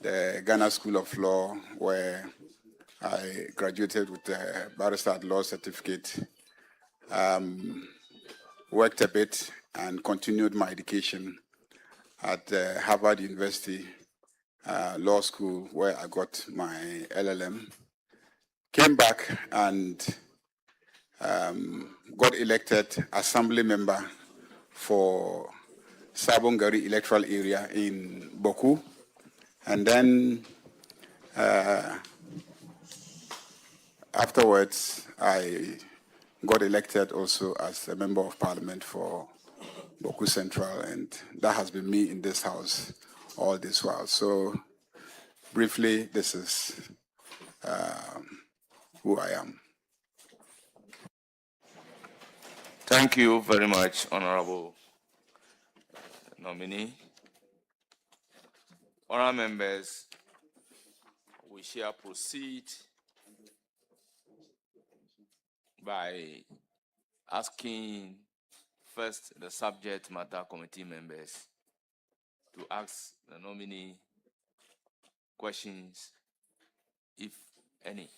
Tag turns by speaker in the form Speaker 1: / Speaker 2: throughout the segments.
Speaker 1: the Ghana School of Law, where I graduated with a barrister at law certificate, worked a bit and continued my education at Harvard University Law School, where I got my LLM. Came back and got elected assembly member for Sabongari electoral area in Boku. And then afterwards, I got elected also as a member of parliament for Boku Central, and that has been me in this house all this while. So briefly, this is who I am.
Speaker 2: Thank you very much, Honorable nominee. Honourable members, we shall proceed by asking first the subject matter committee members to ask the nominee questions, if any.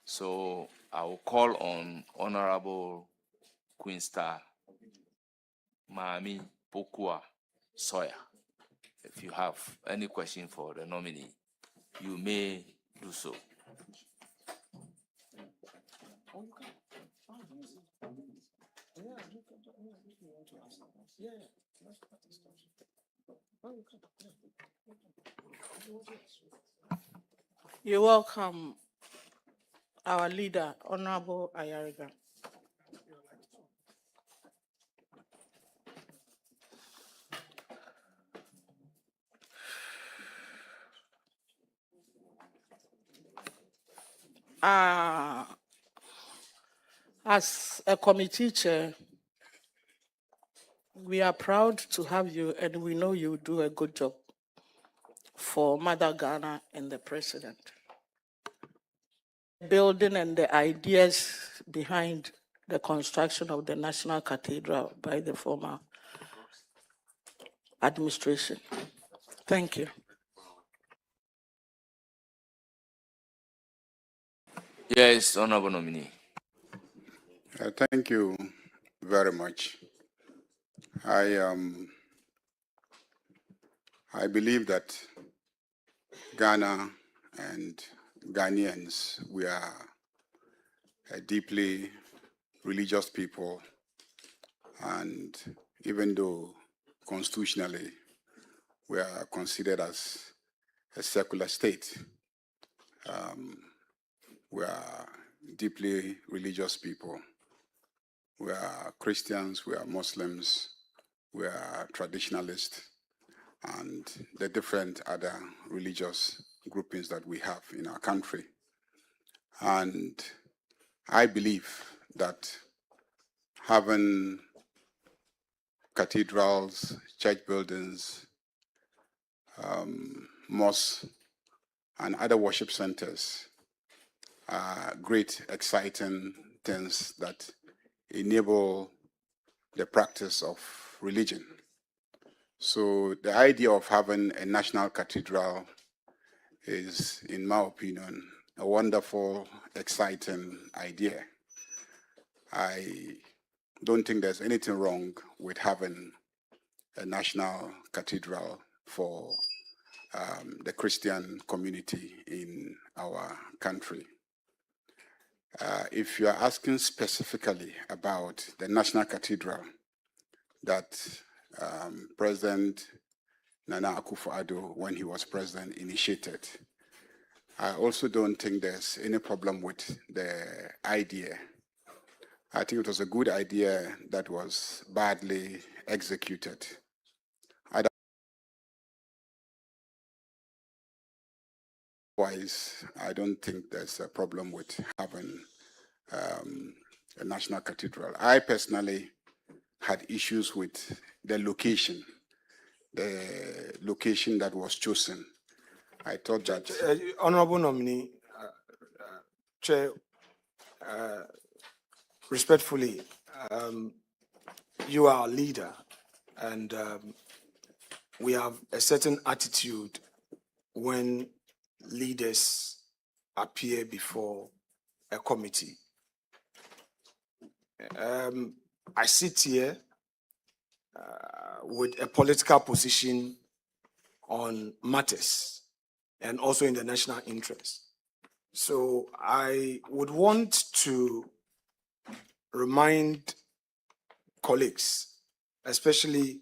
Speaker 2: So I will call on Honorable Queen Star Mahami Pokua Sawyer. If you have any question for the nominee, you may do so.
Speaker 3: You're welcome, our leader, Honorable Ayariga. As a committee chair, we are proud to have you, and we know you do a good job for Mother Ghana and the president. Building and the ideas behind the construction of the National Cathedral by the former administration. Thank you.
Speaker 2: Yes, Honorable nominee.
Speaker 1: Thank you very much. I believe that Ghana and Ghanaians, we are a deeply religious people, and even though constitutionally we are considered as a secular state, we are deeply religious people. We are Christians, we are Muslims, we are traditionalists, and the different other religious groupings that we have in our country. And I believe that having cathedrals, church buildings, mosques, and other worship centers are great, exciting things that enable the practice of religion. So the idea of having a national cathedral is, in my opinion, a wonderful, exciting idea. I don't think there's anything wrong with having a national cathedral for the Christian community in our country. If you are asking specifically about the National Cathedral that President Nana Akufo-Addo, when he was president, initiated, I also don't think there's any problem with the idea. I think it was a good idea that was badly executed. Otherwise, I don't think there's a problem with having a national cathedral. I personally had issues with the location that was chosen. I thought that...
Speaker 4: Honorable nominee, Chair, respectfully, you are a leader, and we have a certain attitude when leaders appear before a committee. I sit here with a political position on matters and also in the national interest. So I would want to remind colleagues, especially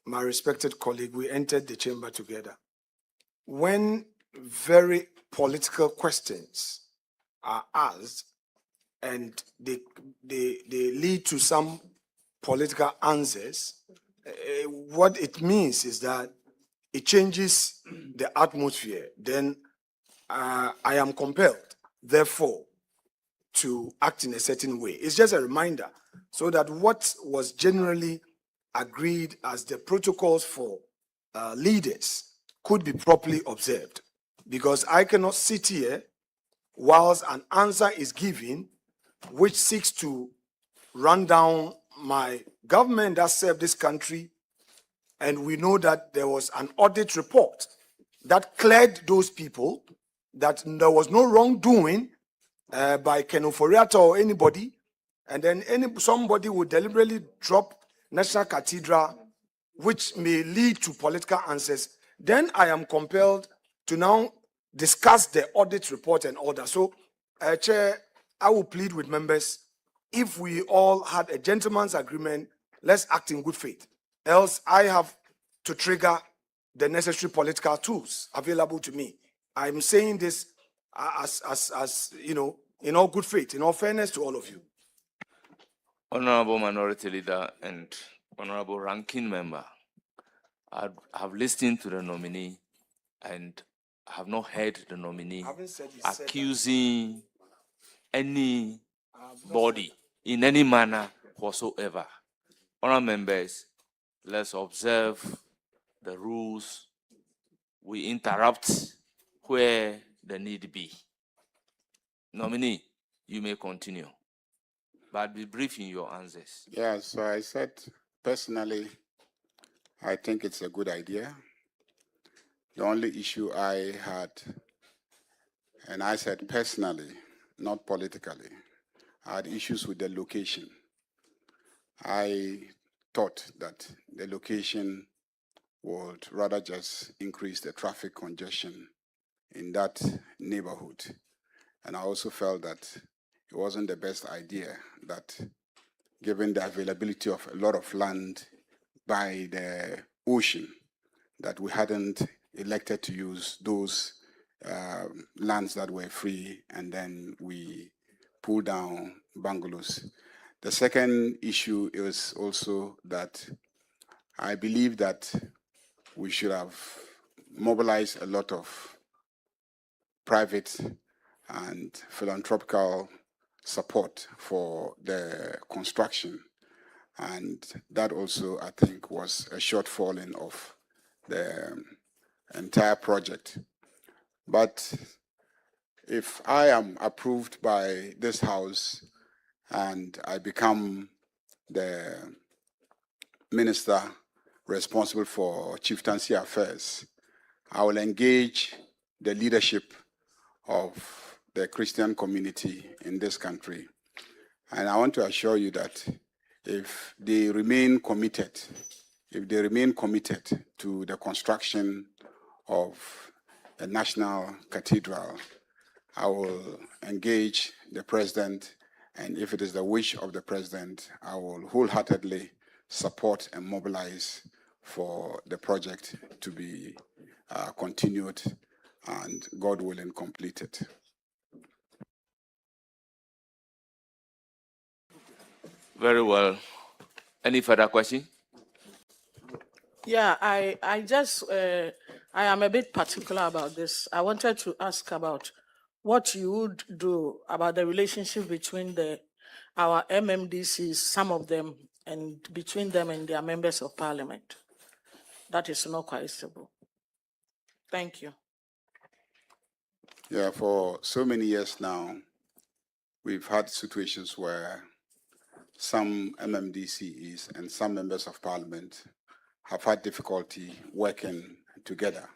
Speaker 4: my respected colleague, we entered the chamber together. When very political questions are asked and they lead to some political answers, what it means is that it changes the atmosphere. Then I am compelled, therefore, to act in a certain way. It's just a reminder so that what was generally agreed as the protocols for leaders could be properly observed. Because I cannot sit here whilst an answer is given which seeks to run down my government that served this country, and we know that there was an audit report that cleared those people, that there was no wrongdoing by Ken Oforiatta or anybody, and then somebody would deliberately drop National Cathedral, which may lead to political answers. Then I am compelled to now discuss the audit report and all that. So, Chair, I will plead with members, if we all had a gentleman's agreement, let's act in good faith. Else, I have to trigger the necessary political tools available to me. I'm saying this as you know, in all good faith, in all fairness to all of you.
Speaker 2: Honorable Minority Leader and Honorable Ranking Member, I have listened to the nominee and have not heard the nominee
Speaker 4: Having said he said that,
Speaker 2: accusing anybody in any manner whatsoever. Honorable members, let's observe the rules. We interrupt where the need be. Nominee, you may continue, but be brief in your answers.
Speaker 1: Yeah, so I said, personally, I think it's a good idea. The only issue I had, and I said personally, not politically, I had issues with the location. I thought that the location would rather just increase the traffic congestion in that neighborhood. And I also felt that it wasn't the best idea that, given the availability of a lot of land by the ocean, that we hadn't elected to use those lands that were free, and then we pull down bungalows. The second issue is also that I believe that we should have mobilized a lot of private and philanthropical support for the construction. And that also, I think, was a shortfalling of the entire project. But if I am approved by this House and I become the minister responsible for chieftaincy affairs, I will engage the leadership of the Christian community in this country. And I want to assure you that if they remain committed to the construction of a national cathedral, I will engage the president, and if it is the wish of the president, I will wholeheartedly support and mobilize for the project to be continued and, God willing, completed.
Speaker 2: Very well. Any further question?
Speaker 3: Yeah, I am a bit particular about this. I wanted to ask about what you would do about the relationship between our MMDCs, some of them, and between them and their members of parliament. That is not quite stable. Thank you.
Speaker 1: Yeah, for so many years now, we've had situations where some MMDCs and some members of parliament have had difficulty working together.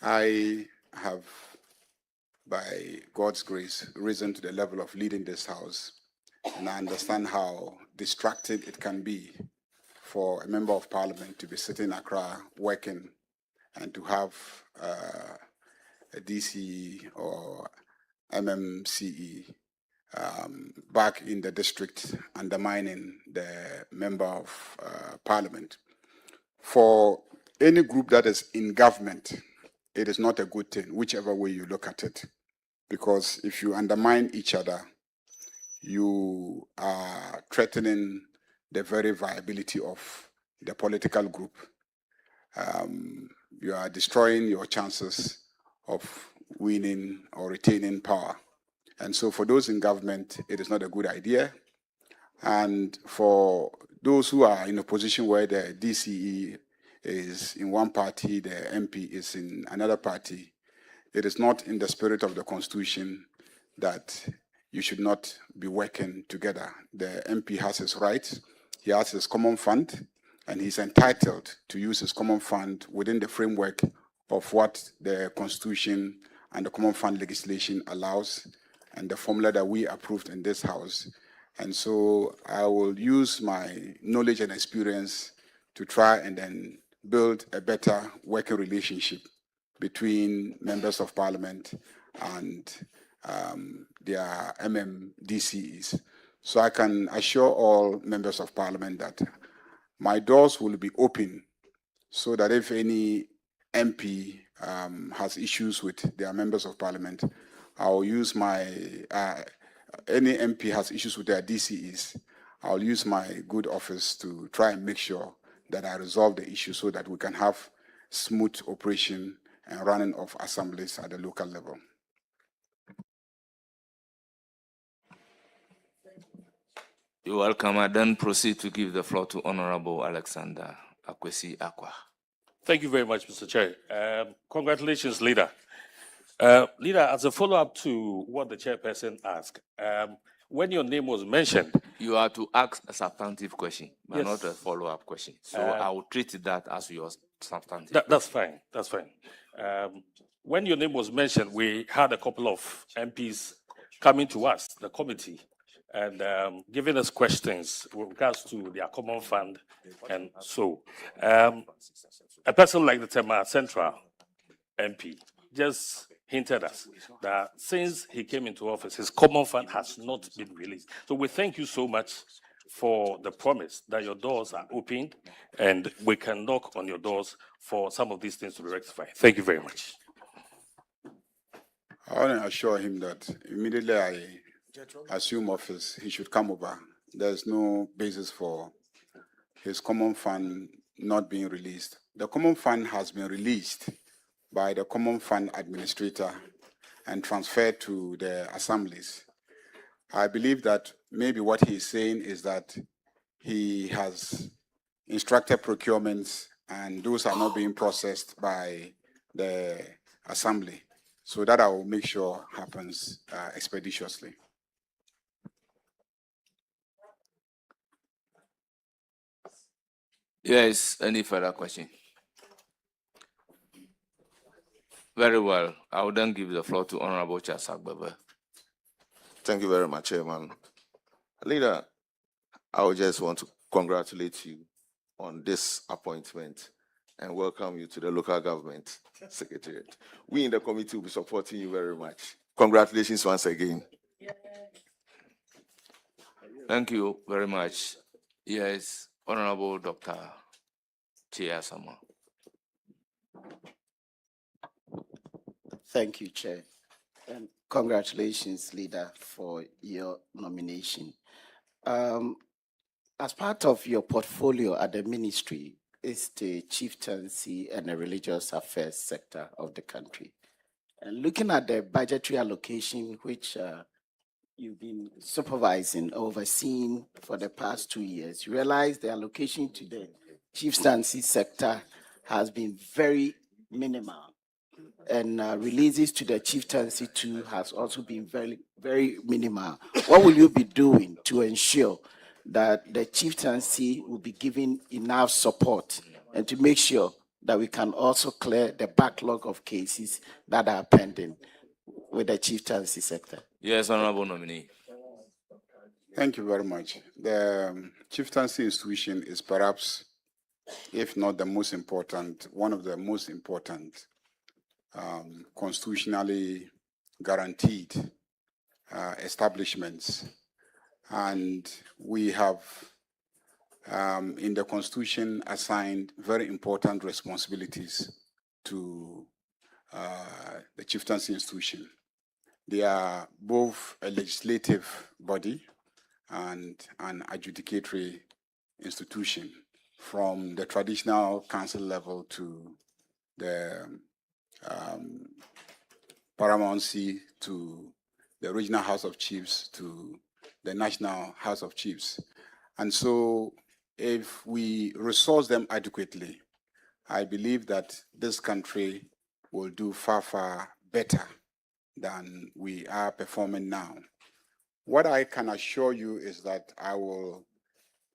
Speaker 1: I have, by God's grace, risen to the level of leading this house, and I understand how distracting it can be for a member of parliament to be sitting in Accra working and to have a DCE or MMCE back in the district undermining the member of parliament. For any group that is in government, it is not a good thing, whichever way you look at it. Because if you undermine each other, you are threatening the very viability of the political group. You are destroying your chances of winning or retaining power. And so for those in government, it is not a good idea. And for those who are in a position where the DCE is in one party, the MP is in another party, it is not in the spirit of the Constitution that you should not be working together. The MP has his rights, he has his common fund, and he's entitled to use his common fund within the framework of what the Constitution and the common fund legislation allows, and the formula that we approved in this house. And so I will use my knowledge and experience to try and then build a better working relationship between members of parliament and their MMDCEs. So I can assure all members of parliament that my doors will be open so that if any MP has issues with their members of parliament, I'll use my, any MP has issues with their DCEs, I'll use my good office to try and make sure that I resolve the issue so that we can have smooth operation and running of assemblies at the local level.
Speaker 2: You're welcome. I then proceed to give the floor to Honorable Alexander Akwesi Akwa.
Speaker 5: Thank you very much, Mr. Chair. Congratulations, Leader. Leader, as a follow-up to what the chairperson asked, when your name was mentioned...
Speaker 2: You are to ask a substantive question, but
Speaker 5: Yes.
Speaker 2: not a follow-up question. So I will treat that as your substantive.
Speaker 5: That's fine. That's fine. When your name was mentioned, we had a couple of MPs coming to us, the committee, and giving us questions with regards to their common fund. And so, a person like the Tema Central MP just hinted us that since he came into office, his common fund has not been released. So we thank you so much for the promise that your doors are opened and we can knock on your doors for some of these things to be rectified. Thank you very much.
Speaker 1: I want to assure him that immediately I assume office, he should come over. There's no basis for his common fund not being released. The common fund has been released by the common fund administrator and transferred to the assemblies. I believe that maybe what he's saying is that he has instructed procurements and those are not being processed by the assembly. So that I will make sure happens expeditiously.
Speaker 2: Yes, any further question? Very well. I will then give the floor to Honorable Chasak Bebe.
Speaker 6: Thank you very much, Chairman. Leader, I would just want to congratulate you on this appointment and welcome you to the local government secretariat. We in the committee will be supporting you very much. Congratulations once again.
Speaker 2: Thank you very much. Yes, Honorable Dr. Chia Sama.
Speaker 7: Thank you, Chair. And congratulations, Leader, for your nomination. As part of your portfolio at the ministry is the chieftaincy and the religious affairs sector of the country. And looking at the budgetary allocation, which you've been supervising, overseeing for the past 2 years, you realize the allocation to the chieftaincy sector has been very minimal. And releases to the chieftaincy too has also been very, very minimal. What will you be doing to ensure that the chieftaincy will be given enough support and to make sure that we can also clear the backlog of cases that are pending with the chieftaincy sector?
Speaker 2: Yes, honorable nominee.
Speaker 1: Thank you very much. The chieftaincy institution is perhaps, if not the most important, one of the most important constitutionally guaranteed establishments. And we have, in the Constitution, assigned very important responsibilities to the chieftaincy institution. They are both a legislative body and an adjudicatory institution, from the traditional council level to the paramountcy, to the regional House of Chiefs, to the National House of Chiefs. And so if we resource them adequately, I believe that this country will do far, far better than we are performing now. What I can assure you is that I will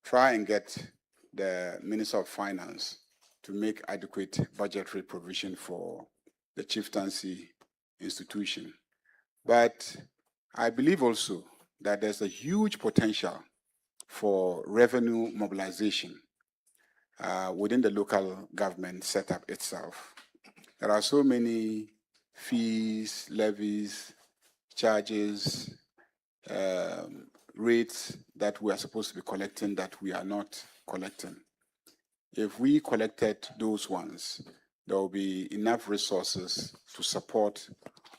Speaker 1: try and get the Minister of Finance to make adequate budgetary provision for the chieftaincy institution. But I believe also that there's a huge potential for revenue mobilization within the local government setup itself. There are so many fees, levies, charges, rates that we are supposed to be collecting that we are not collecting. If we collected those ones, there will be enough resources to support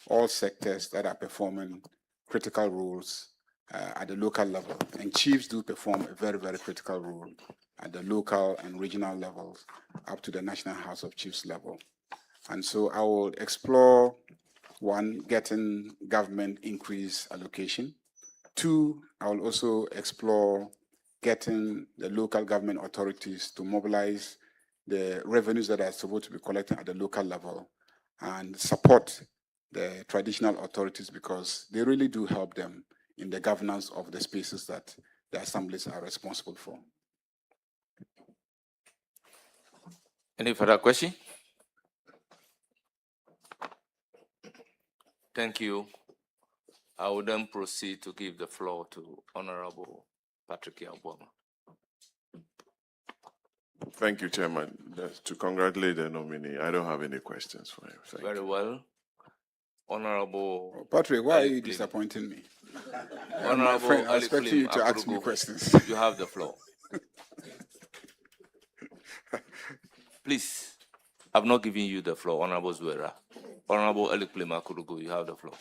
Speaker 1: all sectors that are performing critical roles at the local level. And chiefs do perform a very, very critical role at the local and regional levels up to the National House of Chiefs level. And so I will explore, one, getting government increase allocation. Two, I will also explore getting the local government authorities to mobilize the revenues that are supposed to be collected at the local level and support the traditional authorities, because they really do help them in the governance of the spaces that the assemblies are responsible for.
Speaker 2: Any further question? Thank you. I will then proceed to give the floor to Honorable Patrick Yabwama.
Speaker 8: Thank you, Chairman. To congratulate the nominee, I don't have any questions for him. Thank
Speaker 2: Very
Speaker 8: you.
Speaker 2: well. Honorable
Speaker 1: Patrick, why are you
Speaker 2: Ali Clement.
Speaker 1: disappointing me? My
Speaker 2: Honorable
Speaker 1: friend, I was
Speaker 2: Ali
Speaker 1: expecting you
Speaker 2: Clement
Speaker 1: to ask me
Speaker 2: Akurugo,
Speaker 1: questions.
Speaker 2: you have the floor. Please, I've not given you the floor, Honorable Zuera. Honorable Ali Clement Akurugo, you have the floor.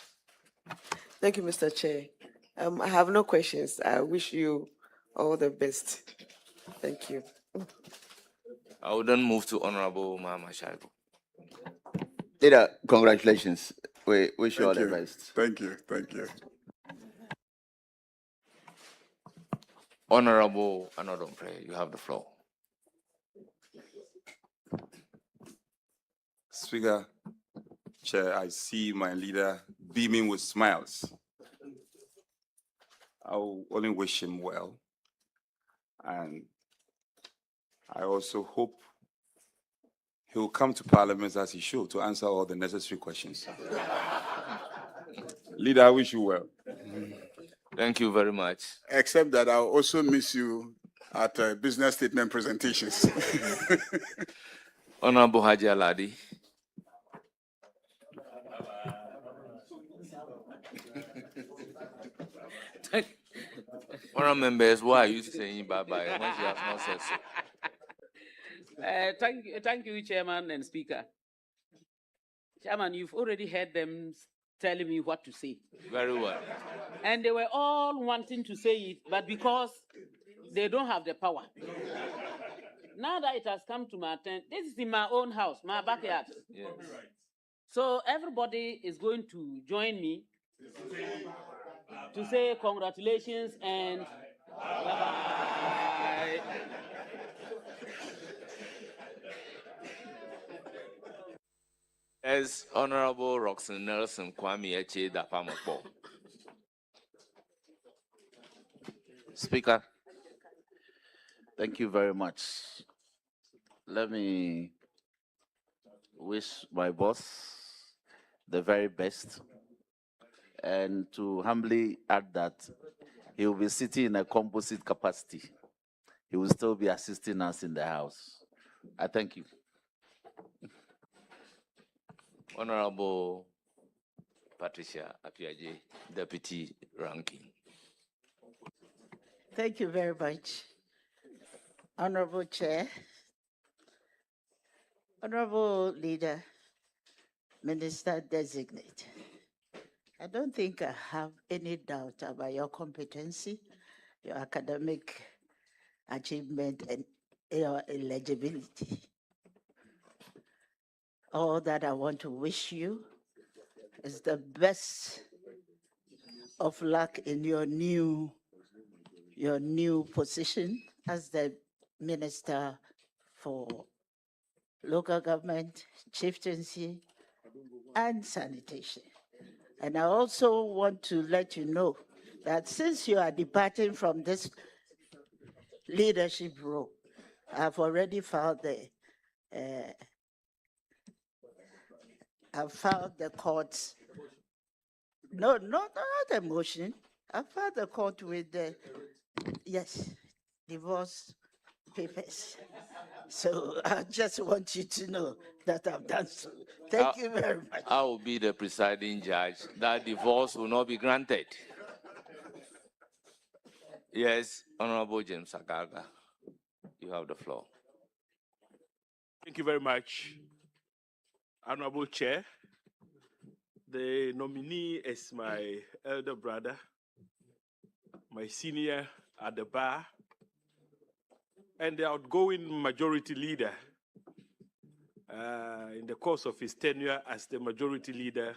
Speaker 9: Thank you, Mr. Chair. I have no questions. I wish you all the best. Thank you.
Speaker 2: I will then move to Honorable Mahama Shaibu.
Speaker 10: Leader, congratulations. We wish you all
Speaker 1: Thank
Speaker 10: the
Speaker 1: you.
Speaker 10: best.
Speaker 1: Thank you. Thank you.
Speaker 2: Honorable Anodompre, you have the floor.
Speaker 11: Speaker, Chair, I see my leader beaming with smiles. I will only wish him well. And I also hope he will come to Parliament as he should to answer all the necessary questions. Leader, I wish you well.
Speaker 2: Thank you very much.
Speaker 1: Except that I'll also miss you at business statement presentations.
Speaker 2: Honorable Haji Aladi. Honorable members, why are you saying bye-bye when she has not said so?
Speaker 12: Thank you, Chairman and Speaker. Chairman, you've already heard them telling me what to say.
Speaker 2: Very well.
Speaker 12: And they were all wanting to say it, but because they don't have the power. Now that it has come to my attention, this is in my own house, my backyard.
Speaker 2: Yes.
Speaker 12: So everybody is going to join me to say congratulations and bye-bye.
Speaker 2: As Honorable Roxanne Nelson Kwame Eche Dapamokbo.
Speaker 10: Speaker, thank you very much. Let me wish my boss the very best and to humbly add that he will be sitting in a composite capacity. He will still be assisting us in the House. I thank you.
Speaker 2: Honorable Patricia Apiaje, Deputy Ranking.
Speaker 13: Thank you very much. Honorable Chair, Honorable Leader, Minister Designate. I don't think I have any doubt about your competency, your academic achievement, and your eligibility. All that I want to wish you is the best of luck in your new position as the Minister for Local Government, Chieftaincy, and Sanitation. And I also want to let you know that since you are departing from this leadership role, I've already filed the court's, not a motion. I filed the court with the, yes, divorce papers. So I just want you to know that I've done so. Thank you very much.
Speaker 2: I will be the presiding judge. That divorce will not be granted. Yes, Honorable James Agaga, you have the floor.
Speaker 14: Thank you very much, Honorable Chair. The nominee is my elder brother, my senior at the bar, and the outgoing majority leader. In the course of his tenure as the majority leader,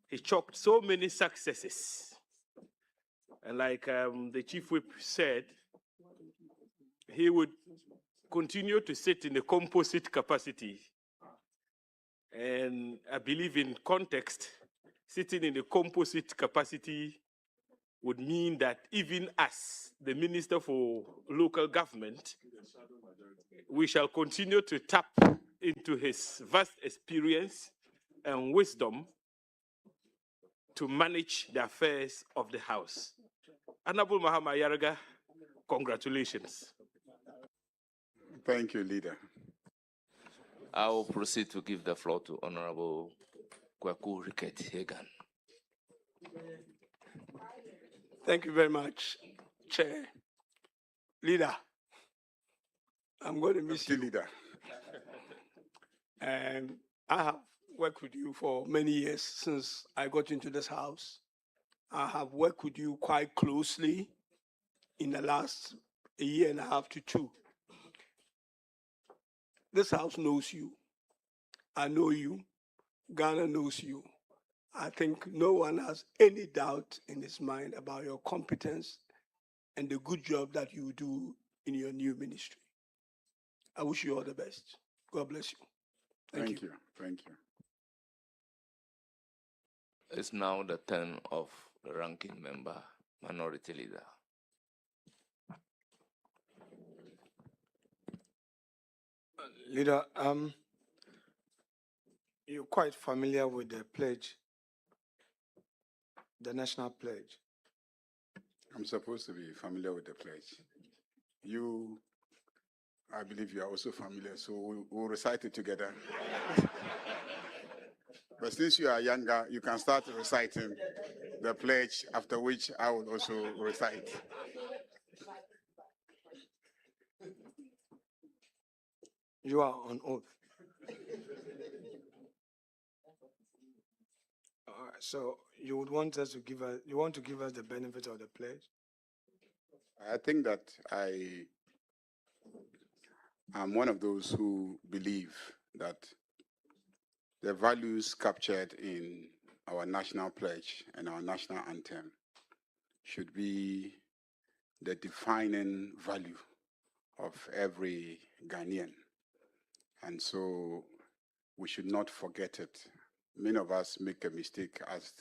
Speaker 14: he chalked so many successes. And like the Chief Whip said, he would continue to sit in a composite capacity. And I believe in context, sitting in a composite capacity would mean that even as the Minister for Local Government, we shall continue to tap into his vast experience and wisdom to manage the affairs of the House. Honorable Mahama Ayariga, congratulations.
Speaker 1: Thank you, Leader.
Speaker 2: I will proceed to give the floor to Honorable Kwaku Ricket Hagan.
Speaker 15: Thank you very much, Chair. Leader, I'm going to miss you.
Speaker 1: Leader.
Speaker 15: And I have worked with you for many years since I got into this house. I have worked with you quite closely in the last year and a half to two. This house knows you. I know you. Ghana knows you. I think no one has any doubt in his mind about your competence and the good job that you do in your new ministry. I wish you all the best. God bless you. Thank you.
Speaker 1: Thank you.
Speaker 2: It's now the turn of the ranking member, Minority Leader.
Speaker 4: Leader, you're quite familiar with the pledge, the national pledge.
Speaker 1: I'm supposed to be familiar with the pledge. I believe you are also familiar, so we'll recite it together. But since you are younger, you can start reciting the pledge, after which I will also recite.
Speaker 4: You are on oath. All right, so you would want us to give us, you want to give us the benefit of the pledge?
Speaker 1: I think that I'm one of those who believe that the values captured in our national pledge and our national anthem should be the defining value of every Ghanaian. And so we should not forget it. Many of us make a mistake as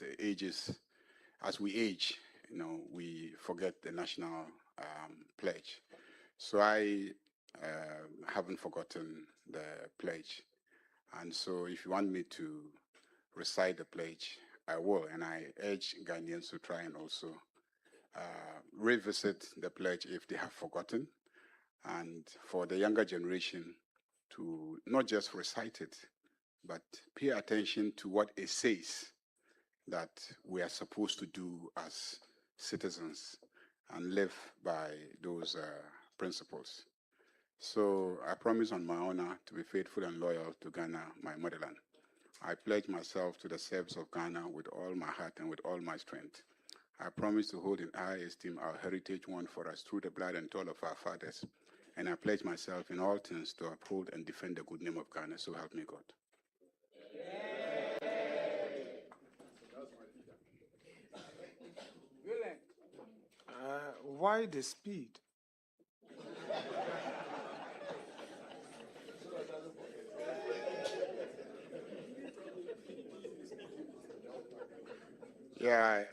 Speaker 1: we age, we forget the national pledge. So I haven't forgotten the pledge. And so if you want me to recite the pledge, I will. And I urge Ghanaians to try and also revisit the pledge if they have forgotten. And for the younger generation to not just recite it, but pay attention to what it says that we are supposed to do as citizens and live by those principles. So I promise on my honor to be faithful and loyal to Ghana, my motherland. I pledge myself to the service of Ghana with all my heart and with all my strength. I promise to hold in high esteem our heritage won for us through the blood and toil of our fathers. And I pledge myself in all things to uphold and defend the good name of Ghana. So help me God.
Speaker 4: Why the speed?
Speaker 1: Yeah,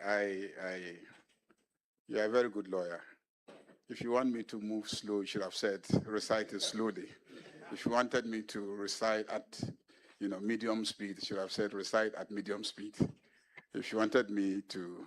Speaker 1: you're a very good lawyer. If you want me to move slow, you should have said recite it slowly. If you wanted me to recite at medium speed, you should have said recite at medium speed. If you wanted me to